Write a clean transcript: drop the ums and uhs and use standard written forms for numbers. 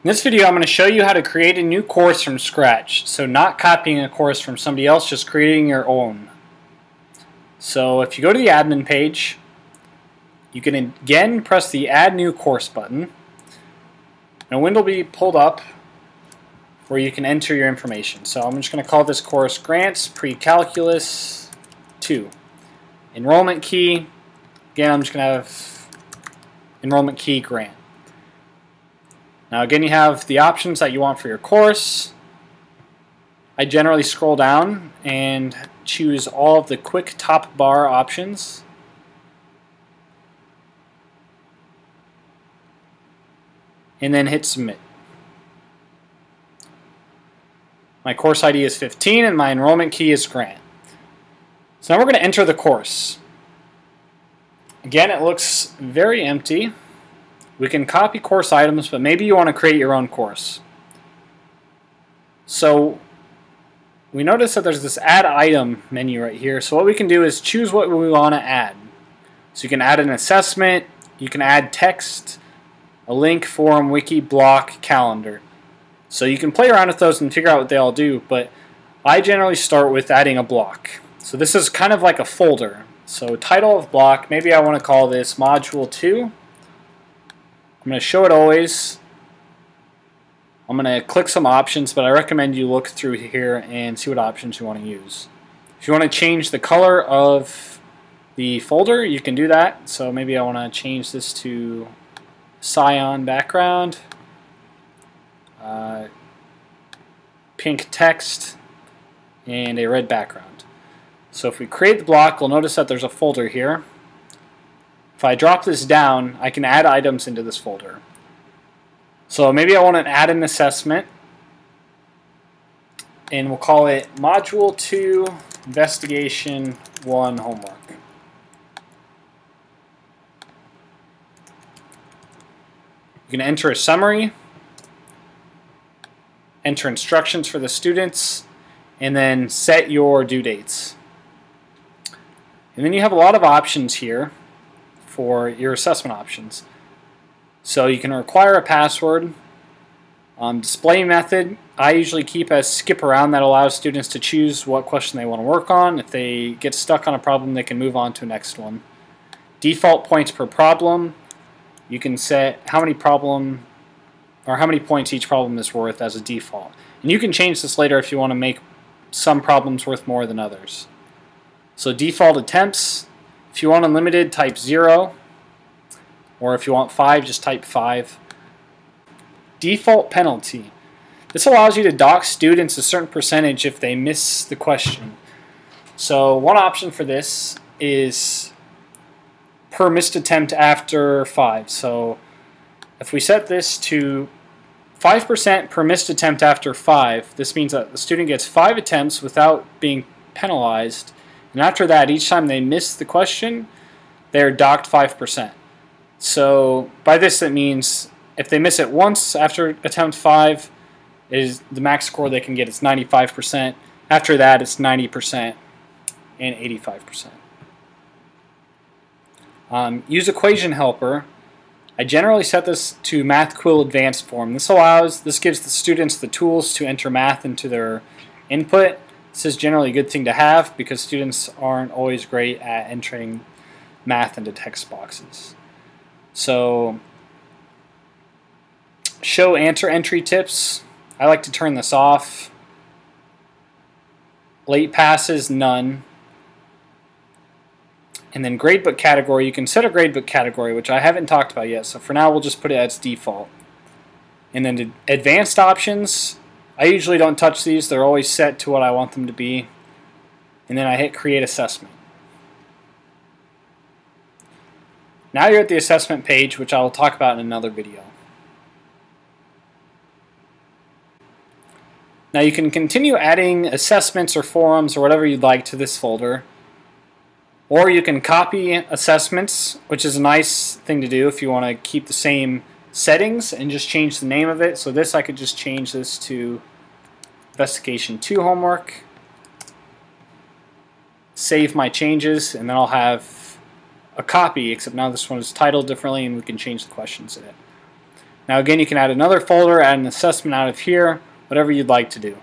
In this video, I'm going to show you how to create a new course from scratch. So not copying a course from somebody else, just creating your own. So if you go to the admin page, you can again press the Add New Course button. And a window will be pulled up where you can enter your information. So I'm just going to call this course Grants Pre-Calculus 2. Enrollment key, again I'm just going to have enrollment key grant. Now again, you have the options that you want for your course. I generally scroll down and choose all of the quick top bar options. And then hit submit. My course ID is 15 and my enrollment key is grant. So now we're going to enter the course. Again, it looks very empty. We can copy course items, but maybe you want to create your own course. So we notice that there's this add item menu right here. So what we can do is choose what we want to add. So you can add an assessment, you can add text, a link, forum, wiki, block, calendar. So you can play around with those and figure out what they all do, but I generally start with adding a block. So this is kind of like a folder. So title of block, maybe I want to call this Module 2. I'm going to show it always. I'm going to click some options, but I recommend you look through here and see what options you want to use. If you want to change the color of the folder, you can do that. So maybe I want to change this to cyan background, pink text, and a red background. So if we create the block, we'll notice that there's a folder here. If I drop this down, I can add items into this folder. So maybe I want to add an assessment, and we'll call it Module 2 Investigation 1 Homework. You can enter a summary, enter instructions for the students, and then set your due dates. And then you have a lot of options here for your assessment options. So you can require a password. Display method, I usually keep as skip around. That allows students to choose what question they want to work on. If they get stuck on a problem, they can move on to the next one. Default points per problem. You can set how many points each problem is worth as a default. And you can change this later if you want to make some problems worth more than others. So default attempts, if you want unlimited, type 0. Or if you want 5, just type 5. Default penalty. This allows you to dock students a certain percentage if they miss the question. So one option for this is per missed attempt after 5. So if we set this to 5% per missed attempt after 5, this means that the student gets 5 attempts without being penalized. And after that, each time they miss the question, they're docked 5%. So by this, it means if they miss it once after attempt 5, is the max score they can get is 95%. After that, it's 90% and 85%. Use equation helper. I generally set this to Math Quill Advanced form. This gives the students the tools to enter math into their input. This is generally a good thing to have because students aren't always great at entering math into text boxes. So, show answer entry tips. I like to turn this off. Late passes, none. And then gradebook category, you can set a gradebook category, which I haven't talked about yet, so for now we'll just put it as default. And then the advanced options, I usually don't touch these, they're always set to what I want them to be. And then I hit create assessment. Now you're at the assessment page, which I will talk about in another video. Now you can continue adding assessments or forums or whatever you'd like to this folder. Or you can copy assessments, which is a nice thing to do if you want to keep the same settings and just change the name of it. So this, I could just change this to Investigation 2 Homework. Save my changes, and then I'll have a copy, except now this one is titled differently and we can change the questions in it. Now again, you can add another folder, add an assessment out of here, whatever you'd like to do.